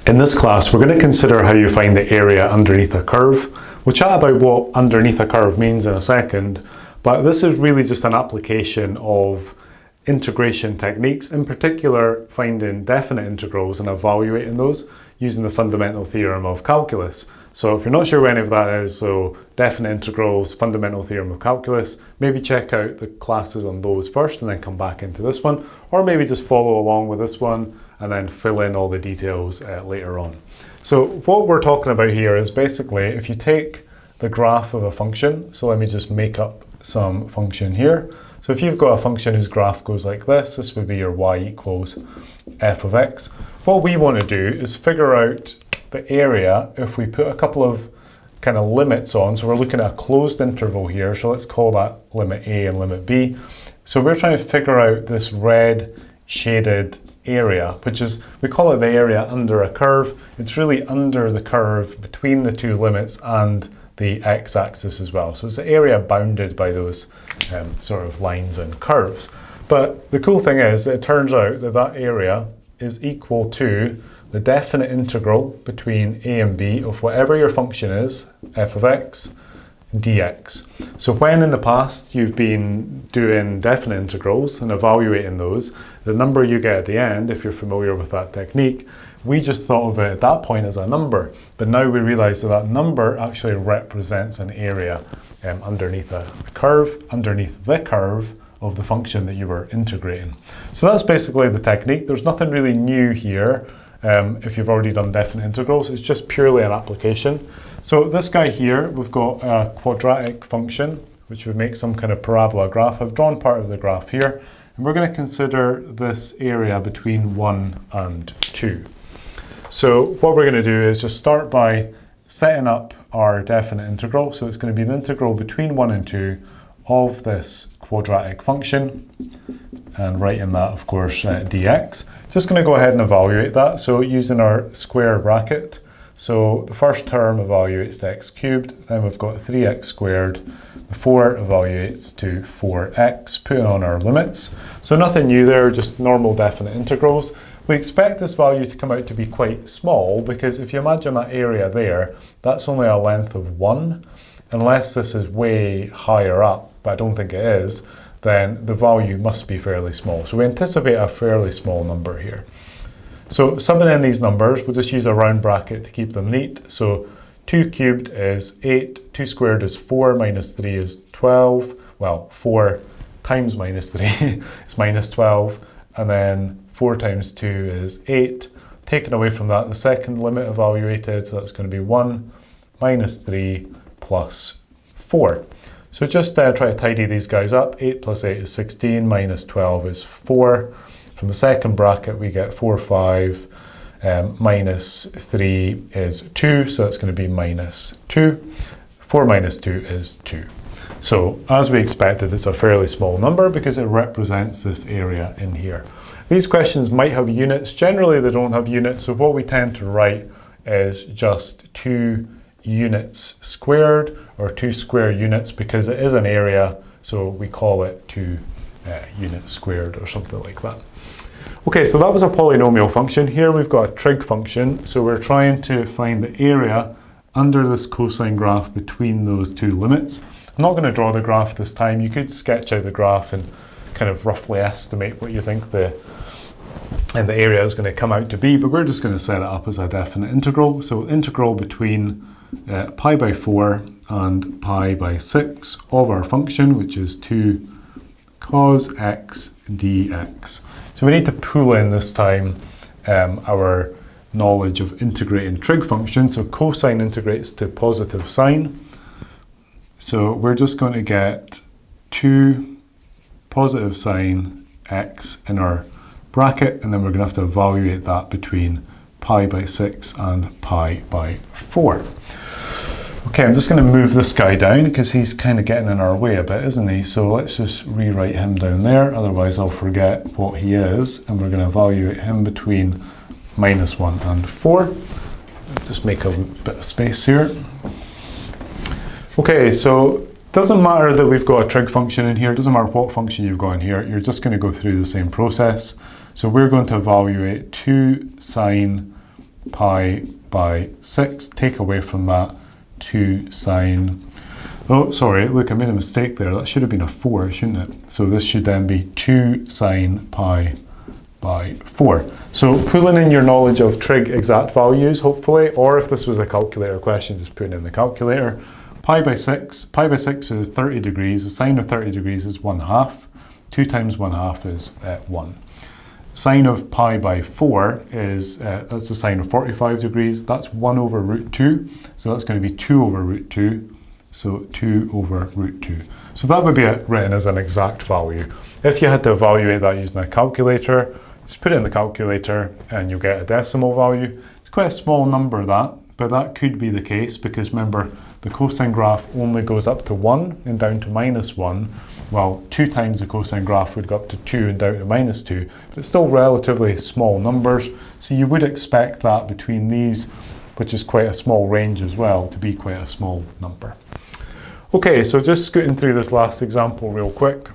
In this class, we're going to consider how you find the area underneath a curve. We'll chat about what underneath a curve means in a second, but this is really just an application of integration techniques, in particular finding definite integrals and evaluating those using the fundamental theorem of calculus. So if you're not sure what any of that is, so definite integrals, fundamental theorem of calculus, maybe check out the classes on those first and then come back into this one, or maybe just follow along with this one and then fill in all the details later on. So what we're talking about here is basically if you take the graph of a function, so let me just make up some function here. So if you've got a function whose graph goes like this would be your y equals f of x. What we want to do is figure out the area if we put a couple of kind of limits on. So we're looking at a closed interval here, so let's call that limit a and limit b. So we're trying to figure out this red shaded area, which is, we call it the area under a curve. It's really under the curve between the two limits and the x-axis as well. So it's the area bounded by those sort of lines and curves. But the cool thing is that it turns out that that area is equal to the definite integral between a and b of whatever your function is, f of x, dx. So when in the past you've been doing definite integrals and evaluating those, the number you get at the end, if you're familiar with that technique, we just thought of it at that point as a number, but now we realize that that number actually represents an area underneath a curve, underneath the curve of the function that you were integrating. So that's basically the technique. There's nothing really new here. If you've already done definite integrals, it's just purely an application. So this guy here, we've got a quadratic function, which would make some kind of parabola graph. I've drawn part of the graph here, and we're going to consider this area between 1 and 2. So what we're going to do is just start by setting up our definite integral. So it's going to be the integral between 1 and 2 of this quadratic function, and writing that, of course, dx. Just going to go ahead and evaluate that. So using our square bracket, so the first term evaluates to x cubed, then we've got 3x squared, the 4 evaluates to 4x, putting on our limits. So nothing new there, just normal definite integrals. We expect this value to come out to be quite small because if you imagine that area there, that's only a length of 1. Unless this is way higher up, but I don't think it is, then the value must be fairly small. So we anticipate a fairly small number here. So subbing in these numbers, we'll just use a round bracket to keep them neat. So 2 cubed is 8, 2 squared is 4, minus 3 is 12. Well, 4 times minus 3 is minus 12. And then 4 times 2 is 8. Taken away from that, the second limit evaluated, so that's going to be 1 minus 3 plus 4. So just try to tidy these guys up. 8 plus 8 is 16, minus 12 is 4. From the second bracket we get 4, 5, minus 3 is 2, so that's going to be minus 2. 4 minus 2 is 2. So as we expected, it's a fairly small number because it represents this area in here. These questions might have units. Generally they don't have units, so what we tend to write is just 2 units squared, or 2 square units, because it is an area, so we call it 2 units squared or something like that. Okay, so that was a polynomial function. Here we've got a trig function, so we're trying to find the area under this cosine graph between those two limits. I'm not going to draw the graph this time. You could sketch out the graph and kind of roughly estimate what you think the area is going to come out to be, but we're just going to set it up as a definite integral. So integral between pi by 4 and pi by 6 of our function, which is 2 cos x dx. So we need to pull in this time our knowledge of integrating trig functions. So cosine integrates to positive sine. So we're just going to get 2 positive sine x in our bracket, and then we're going to have to evaluate that between pi by 6 and pi by 4. Okay, I'm just going to move this guy down because he's kind of getting in our way a bit, isn't he? So let's just rewrite him down there, otherwise I'll forget what he is, and we're going to evaluate him between minus 1 and 4. Just make a bit of space here. Okay, so it doesn't matter that we've got a trig function in here, it doesn't matter what function you've got in here, you're just going to go through the same process. So we're going to evaluate 2 sine pi by 6, take away from that 2 sine, oh sorry, look, I made a mistake there, that should have been a 4, shouldn't it? So this should then be 2 sine pi by 4. So pulling in your knowledge of trig exact values, hopefully, or if this was a calculator question, just put it in the calculator. Pi by 6 is 30 degrees, the sine of 30 degrees is 1/2, 2 times 1/2 is 1. Sine of pi by 4 is, that's the sine of 45 degrees, that's 1 over root 2, so that's going to be 2 over root 2, so 2 over root 2. So that would be written as an exact value. If you had to evaluate that using a calculator, just put it in the calculator and you'll get a decimal value. It's quite a small number that, but that could be the case because remember, the cosine graph only goes up to 1 and down to -1, while 2 times the cosine graph would go up to 2 and down to -2, but it's still relatively small numbers, so you would expect that between these, which is quite a small range as well, to be quite a small number. Okay, so just scooting through this last example real quick.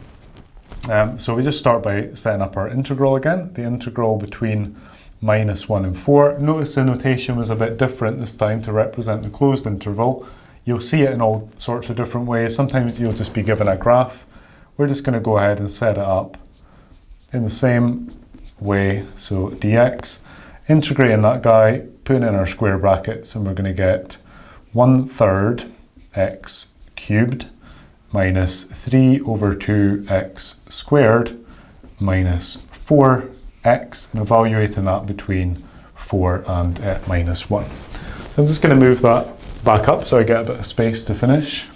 So we just start by setting up our integral again, the integral between -1 and 4. Notice the notation was a bit different this time to represent the closed interval. You'll see it in all sorts of different ways. Sometimes you'll just be given a graph. We're just going to go ahead and set it up in the same way. So dx, integrating that guy, putting in our square brackets, and we're going to get 1/3 x cubed minus 3 over 2x squared minus 4x, and evaluating that between 4 and -1. So I'm just going to move that back up so I get a bit of space to finish.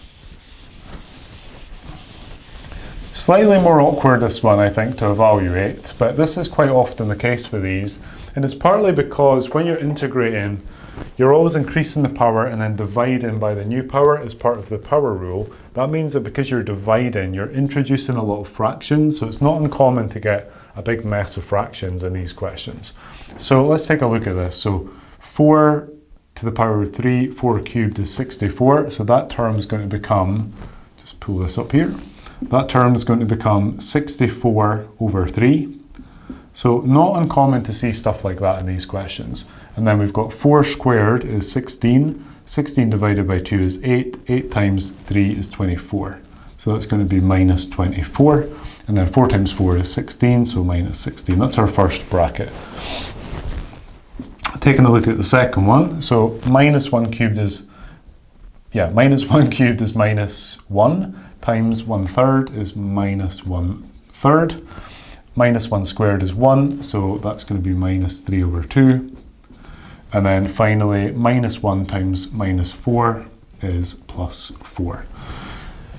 Slightly more awkward, this one, I think, to evaluate, but this is quite often the case with these, and it's partly because when you're integrating, you're always increasing the power and then dividing by the new power as part of the power rule. That means that because you're dividing, you're introducing a lot of fractions, so it's not uncommon to get a big mess of fractions in these questions. So let's take a look at this. So 4 to the power of 3, 4 cubed is 64, so that term is going to become, just pull this up here, that term is going to become 64 over 3. So not uncommon to see stuff like that in these questions. And then we've got 4 squared is 16, 16 divided by 2 is 8, 8 times 3 is 24. So that's going to be minus 24, and then 4 times 4 is 16, so minus 16. That's our first bracket. Taking a look at the second one, so minus 1 cubed is, minus 1 cubed is minus 1, times 1/3 is minus 1/3. Minus 1 squared is 1, so that's going to be minus 3 over 2. And then finally, minus 1 times minus 4 is plus 4.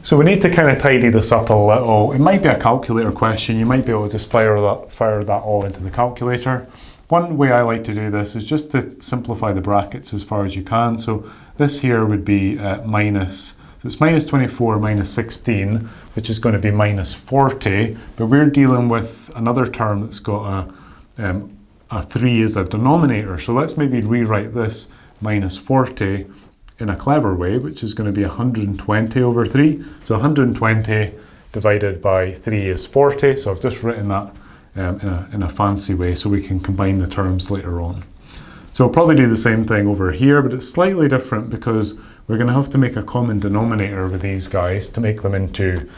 So we need to kind of tidy this up a little. It might be a calculator question. You might be able to just fire that all into the calculator. One way I like to do this is just to simplify the brackets as far as you can. So this here would be so it's minus 24 minus 16, which is going to be minus 40, but we're dealing with another term that's got a 3 as a denominator. So let's maybe rewrite this minus 40 in a clever way, which is going to be 120 over 3. So 120 divided by 3 is 40, so I've just written that in a fancy way so we can combine the terms later on. So I'll probably do the same thing over here, but it's slightly different because we're going to have to make a common denominator with these guys to make them into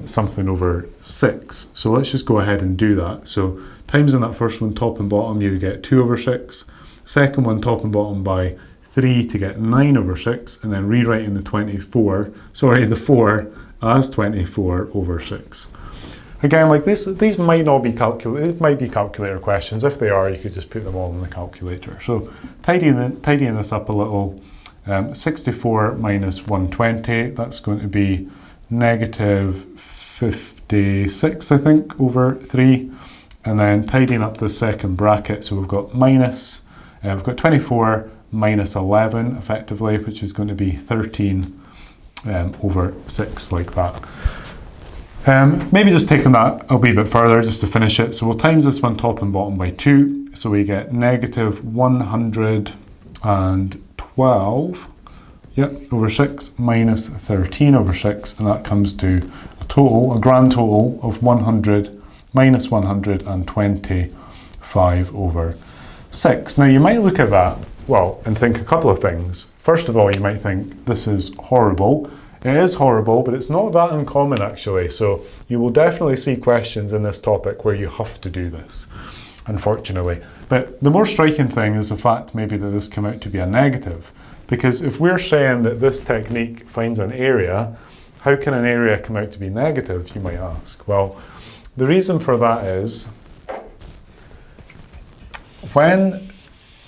something over 6. So let's just go ahead and do that. So times in that first one, top and bottom, you get 2 over 6. Second one, top and bottom by 3 to get 9 over 6, and then rewriting the 4 as 24 over 6. Again, like these might not be calculator questions. If they are, you could just put them all in the calculator. So tidying this up a little, 64 minus 120, that's going to be negative 56, I think, over 3. And then tidying up the second bracket, so we've got we've got 24 minus 11, effectively, which is going to be 13 over 6, like that. Maybe just taking that a wee bit further just to finish it. So we'll times this one top and bottom by 2. So we get negative 112 over 6 minus 13 over 6. And that comes to a grand total of 100 minus 125 over 6. Now you might look at that, well, and think a couple of things. First of all, you might think this is horrible. It is horrible, but it's not that uncommon actually. So you will definitely see questions in this topic where you have to do this, unfortunately. But the more striking thing is the fact maybe that this came out to be a negative. Because if we're saying that this technique finds an area, how can an area come out to be negative, you might ask? Well, the reason for that is when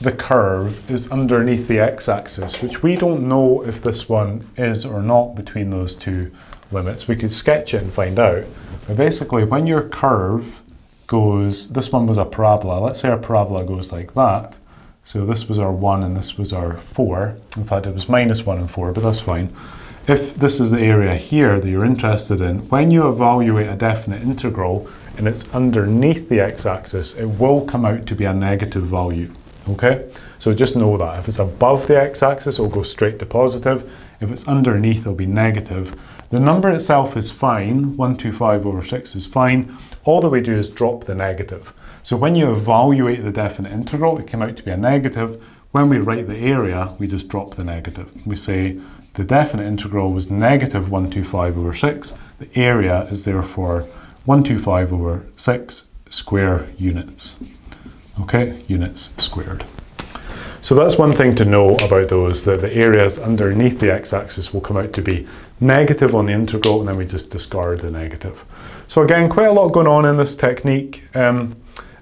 the curve is underneath the x-axis, which we don't know if this one is or not between those two limits. We could sketch it and find out. But basically, when your curve goes, this one was a parabola. Let's say our parabola goes like that. So this was our 1 and this was our 4. In fact, it was -1 and 4, but that's fine. If this is the area here that you're interested in, when you evaluate a definite integral and it's underneath the x-axis, it will come out to be a negative value. Okay, so just know that. If it's above the x-axis, it'll go straight to positive. If it's underneath, it'll be negative. The number itself is fine. 125/6 is fine. All that we do is drop the negative. So when you evaluate the definite integral, it came out to be a negative. When we write the area, we just drop the negative. We say the definite integral was -125/6. The area is therefore 125/6 square units. Okay, units squared. So that's one thing to know about those, that the areas underneath the x-axis will come out to be negative on the integral, and then we just discard the negative. So again, quite a lot going on in this technique,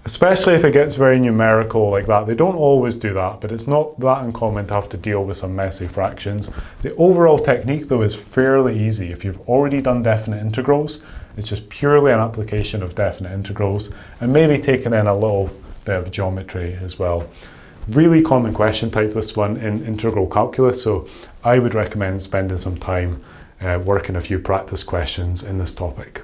especially if it gets very numerical like that. They don't always do that, but it's not that uncommon to have to deal with some messy fractions. The overall technique though is fairly easy. If you've already done definite integrals, it's just purely an application of definite integrals and maybe taking in a little bit of geometry as well. Really common question type, this one, in integral calculus, so I would recommend spending some time working a few practice questions in this topic.